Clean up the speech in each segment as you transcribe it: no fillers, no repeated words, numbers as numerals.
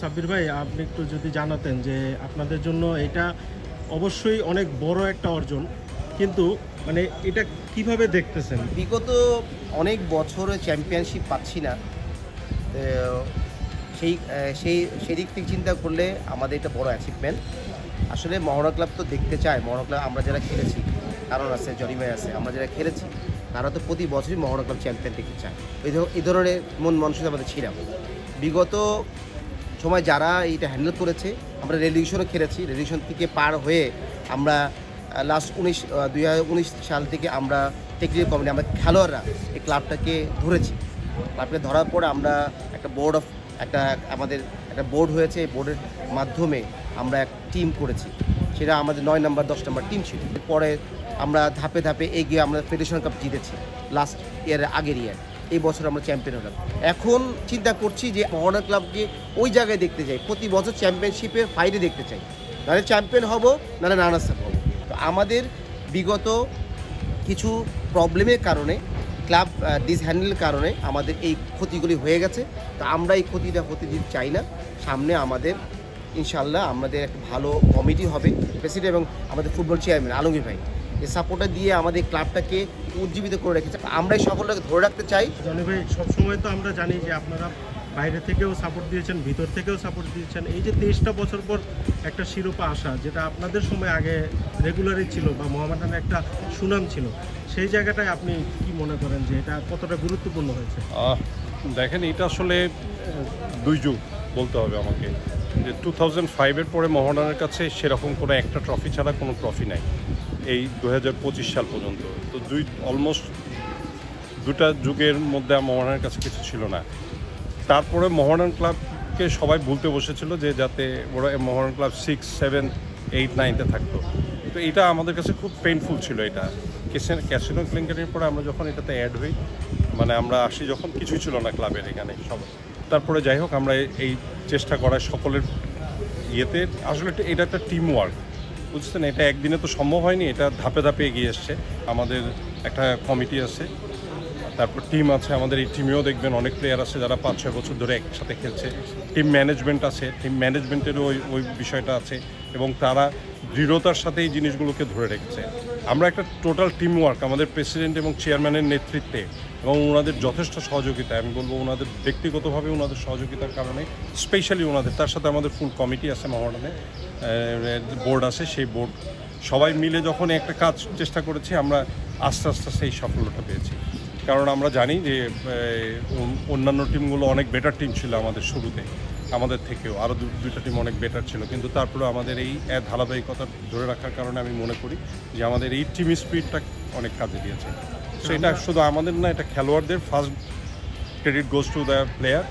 সাব্বির ভাই, আপনি একটু যদি জানাতেন যে আপনাদের জন্য এটা অবশ্যই অনেক বড় একটা অর্জন, কিন্তু মানে এটা কিভাবে দেখতেছেন? বিগত অনেক বছরে চ্যাম্পিয়নশিপ পাচ্ছি না, সেই দিক থেকে চিন্তা করলে আমাদের এটা বড় অ্যাচিভমেন্ট। আসলে মহড়া ক্লাব তো দেখতে চায়, মহড়া ক্লাব আমরা যারা খেলেছি, কারণ আছে জরিমাই আছে, আমরা যারা খেলেছি তারা তো প্রতি বছরই মহড়া ক্লাব চ্যাম্পিয়ন দেখতে চায়। এই ধরনের মন মানসিকতা আমাদের ছিলাম। বিগত সময় যারা এইটা হ্যান্ডেল করেছে, আমরা রেলিগেশনও খেলেছি, রেলিগেশন থেকে পার হয়ে আমরা লাস্ট 2019 সাল থেকে আমরা টেকনিক্যাল কমিটি, আমরা খেলোয়াড়রা এই ক্লাবটাকে ধরেছি। ক্লাবটাকে ধরার পরে আমরা একটা আমাদের একটা বোর্ড হয়েছে, এই বোর্ডের মাধ্যমে আমরা এক টিম করেছি, সেটা আমাদের 9 নম্বর 10 নম্বর টিম ছিল। পরে আমরা ধাপে ধাপে এগিয়ে আমরা ফেডারেশন কাপ জিতেছি লাস্ট ইয়ারের আগের ইয়ার। এই বছর আমরা চ্যাম্পিয়ন হলাম। এখন চিন্তা করছি যে মহড়া ক্লাবকে ওই জায়গায় দেখতে চাই, প্রতি বছর চ্যাম্পিয়নশিপের ফাইটে দেখতে চাই, নাহলে চ্যাম্পিয়ন হব, নাহলে রানার্স আপ হব। তো আমাদের বিগত কিছু প্রবলেমের কারণে, ক্লাব ডিসহ্যান্ডেলের কারণে আমাদের এই ক্ষতিগুলি হয়ে গেছে। তো আমরা এই ক্ষতিটা হতে দিতে চাই না। সামনে আমাদের ইনশাল্লাহ আমাদের একটা ভালো কমিটি হবে, প্রেসিডেন্ট এবং আমাদের ফুটবল চেয়ারম্যান আলমগীর ভাই এই সাপোর্টটা দিয়ে আমাদের ক্লাবটাকে উজ্জীবিত করে রেখেছে। আমরা এই সকলটাকে ধরে রাখতে চাই। জনি ভাই, সবসময় তো আমরা জানি যে আপনারা বাইরে থেকেও সাপোর্ট দিয়েছেন, ভিতর থেকেও সাপোর্ট দিয়েছেন। এই যে 23টা বছর পর একটা শিরোপা আসা, যেটা আপনাদের সময় আগে রেগুলারই ছিল বা মোহামেডানের একটা সুনাম ছিল, সেই জায়গাটায় আপনি কি মনে করেন যে এটা কতটা গুরুত্বপূর্ণ হয়েছে? দেখেন, এটা আসলে দুই যুগ বলতে হবে আমাকে, যে 2005-এর পরে মোহামেডানের কাছে সেরকম কোনো একটা ট্রফি ছাড়া কোনো ট্রফি নাই এই 2025 সাল পর্যন্ত। তো অলমোস্ট দুটা যুগের মধ্যে মোহামেডানের কাছে কিছু ছিল না। তারপরে মোহামেডান ক্লাবকে সবাই বলতে বসেছিল যে যাতে ওরা মোহামেডান ক্লাব 6, 7, 8, 9-তে থাকতো। তো এটা আমাদের কাছে খুব পেইনফুল ছিল। এটা ক্যাসিনো কেলেঙ্কারির পরে আমরা যখন এটাতে অ্যাড হই, মানে আমরা আসি যখন, কিছুই ছিল না ক্লাবের এখানে সব। তারপরে যাই হোক, আমরা এই চেষ্টা করার সকলের ইয়েতে, আসলে এটা একটা টিম ওয়ার্ক, বুঝছেন? এটা একদিনে তো সম্ভব হয়নি, এটা ধাপে ধাপে এগিয়ে এসছে। আমাদের একটা কমিটি আছে, তারপর টিম আছে। আমাদের এই টিমেও দেখবেন অনেক প্লেয়ার আছে যারা 5-6 বছর ধরে একসাথে খেলছে। টিম ম্যানেজমেন্ট আছে, টিম ম্যানেজমেন্টেরও ওই বিষয়টা আছে, এবং তারা দৃঢ়তার সাথে এই জিনিসগুলোকে ধরে রেখেছে। আমরা একটা টোটাল টিম ওয়ার্ক, আমাদের প্রেসিডেন্ট এবং চেয়ারম্যানের নেতৃত্বে এবং ওনাদের যথেষ্ট সহযোগিতা, আমি বলবো ওনাদের ব্যক্তিগতভাবে ওনাদের সহযোগিতার কারণে, স্পেশালি ওনাদের, তার সাথে আমাদের ফুল কমিটি আছে, মোহামেডানে বোর্ড আছে, সেই বোর্ড সবাই মিলে যখন একটা কাজ চেষ্টা করেছি, আমরা আস্তে আস্তে সেই সাফল্যটা পেয়েছি। কারণ আমরা জানি যে অন্যান্য টিমগুলো অনেক বেটার টিম ছিল আমাদের শুরুতে, আমাদের থেকেও আরও দুইটা টিম অনেক বেটার ছিল, কিন্তু তারপরে আমাদের এই ধারাবাহিকতা ধরে রাখার কারণে আমি মনে করি যে আমাদের এই টিম স্পিরিটটা অনেক কাজে দিয়েছে। সো এটা শুধু আমাদের না, এটা খেলোয়াড়দের। First credit goes to the player,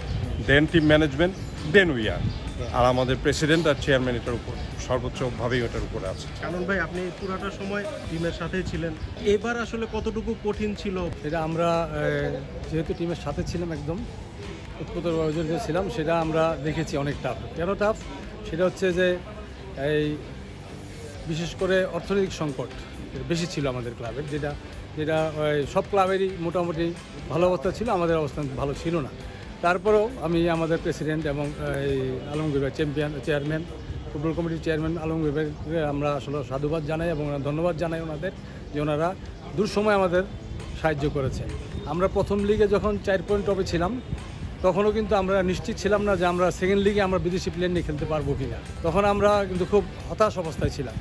then team management, then we are, আর আমাদের প্রেসিডেন্ট আর চেয়ারম্যান এটার উপর সর্বোচ্চভাবেই ওটার উপরে আছে। কারণ ভাই, আপনি পুরাটা সময় টিমের সাথেই ছিলেন, এবার আসলে কতটুকু কঠিন ছিল সেটা আমরা যেহেতু টিমের সাথে ছিলাম, একদম উৎপত্তিভাবে জড়িত ছিলাম, সেটা আমরা দেখেছি অনেক টাফ। কেন টাফ? সেটা হচ্ছে যে এই বিশেষ করে অর্থনৈতিক সংকট বেশি ছিল আমাদের ক্লাবের, যেটা সব ক্লাবেরই মোটামুটি ভালো অবস্থা ছিল, আমাদের অবস্থান ভালো ছিল না। তারপরেও আমি আমাদের প্রেসিডেন্ট এবং এই আলমগীর ভাই চেয়ারম্যান, ফুটবল কমিটির চেয়ারম্যান আলমগীর ভাইকে আমরা আসলে সাধুবাদ জানাই এবং ধন্যবাদ জানাই ওনাদের, যে ওনারা দুঃসময় আমাদের সাহায্য করেছেন। আমরা প্রথম লিগে যখন 4 পয়েন্ট টপে ছিলাম, তখনও কিন্তু আমরা নিশ্চিত ছিলাম না যে আমরা সেকেন্ড লিগে আমরা বিদেশি প্লেয়ার নিয়ে খেলতে পারবো কিনা। তখন আমরা কিন্তু খুব হতাশ অবস্থায় ছিলাম।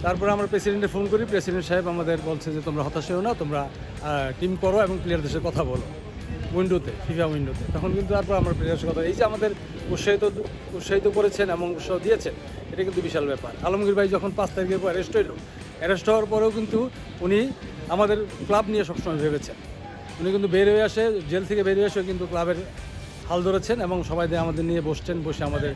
তারপরে আমরা প্রেসিডেন্টে ফোন করি, প্রেসিডেন্ট সাহেব আমাদের বলছে যে তোমরা হতাশ হও না, তোমরা টিম করো এবং প্লেয়ারদের সাথে কথা বলো উইন্ডোতে, ফিফা উইন্ডোতে। তখন কিন্তু তারপর আমরা প্লেয়ারের সাথে কথা, এই যে আমাদের উৎসাহিত করেছেন এবং উৎসাহ দিয়েছেন, এটা কিন্তু বিশাল ব্যাপার। আলমগীর ভাই যখন 5 তারিখের পর অ্যারেস্ট হওয়ার পরেও কিন্তু উনি আমাদের ক্লাব নিয়ে সবসময় ভেবেছেন। উনি কিন্তু বের হয়ে আসে, জেল থেকে বেরিয়ে এসে কিন্তু ক্লাবের হাল ধরেছেন এবং সবাই আমাদের নিয়ে বসে আমাদের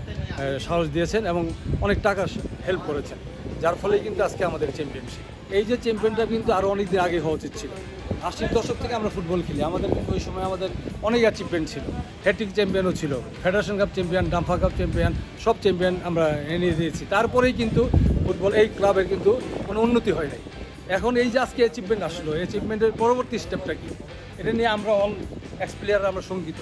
সাহস দিয়েছেন এবং অনেক টাকা হেল্প করেছেন, যার ফলে কিন্তু আজকে আমাদের চ্যাম্পিয়নশিপ। এই যে চ্যাম্পিয়নটা কিন্তু আরও অনেক দিন আগে হওয়া উচিত ছিল। 80-র দশক থেকে আমরা ফুটবল খেলি, আমাদের কিন্তু ওই সময় আমাদের অনেক অ্যাচিভমেন্ট ছিল। হ্যাট্রিক চ্যাম্পিয়নও ছিল, ফেডারেশন কাপ চ্যাম্পিয়ন, ডাম্ফা কাপ চ্যাম্পিয়ন, সব চ্যাম্পিয়ন আমরা এনে দিয়েছি। তারপরেই কিন্তু ফুটবল এই ক্লাবের কিন্তু কোনো উন্নতি হয় নাই। এখন এই যে আজকে অ্যাচিভমেন্ট আসলো, অ্যাচিভমেন্টের পরবর্তী স্টেপটা কি, এটা নিয়ে আমরা অল এক্স প্লেয়াররা আমরা শঙ্কিত।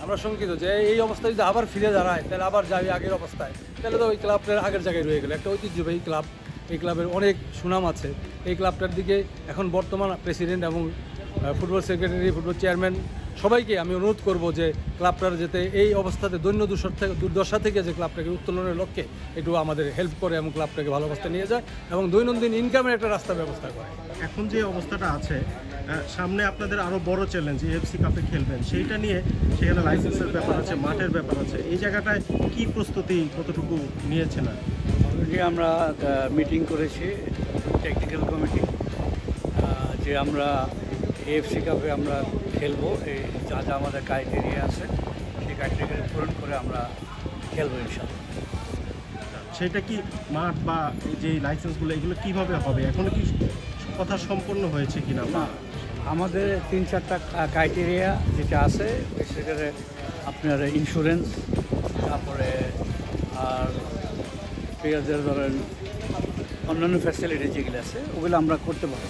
আমরা শঙ্কিত যে এই অবস্থায় যদি আবার ফিরে দাঁড়ায় তাহলে আবার যাবে আগের অবস্থায়, তাহলে তো ওই ক্লাবটার আগের জায়গায় রয়ে গেল। একটা ঐতিহ্যবাহী ক্লাব, এই ক্লাবের অনেক সুনাম আছে। এই ক্লাবটার দিকে এখন বর্তমান প্রেসিডেন্ট এবং ফুটবল সেক্রেটারি, ফুটবল চেয়ারম্যান সবাইকে আমি অনুরোধ করব যে ক্লাবটার যাতে এই অবস্থাতে দৈন্য দুর্দশা থেকে যে ক্লাবটাকে উত্তোলনের লক্ষ্যে একটু আমাদের হেল্প করে এবং ক্লাবটাকে ভালো অবস্থায় নিয়ে যায় এবং দৈনন্দিন ইনকামের একটা রাস্তা ব্যবস্থা করে। এখন যে অবস্থাটা আছে, সামনে আপনাদের আরও বড় চ্যালেঞ্জ, এএফসি কাপে খেলবেন, সেইটা নিয়ে সেখানে লাইসেন্সের ব্যাপার আছে, মাঠের ব্যাপার আছে। এই জায়গাটায় কি প্রস্তুতি কতটুকু নিয়েছেন? অলরেডি আমরা মিটিং করেছি টেকনিক্যাল কমিটি, যে আমরা এএফসি কাপে আমরা খেলবো, এই যা যা আমাদের ক্রাইটেরিয়া আছে সেই ক্রাইটেরিয়া পূরণ করে আমরা খেলবো ইনশাআল্লাহ। সেটা কি মাঠ বা এই যে লাইসেন্সগুলো এগুলো কিভাবে হবে, এখনো কি কথা সম্পন্ন হয়েছে কিনা? না, আমাদের 3-4টা ক্রাইটেরিয়া যেটা আছে, সেখানে আপনার ইন্স্যুরেন্স, তারপরে আর প্লেয়ারদের ধরেন অন্যান্য ফ্যাসিলিটি যেগুলো আছে ওগুলো আমরা করতে পারবো।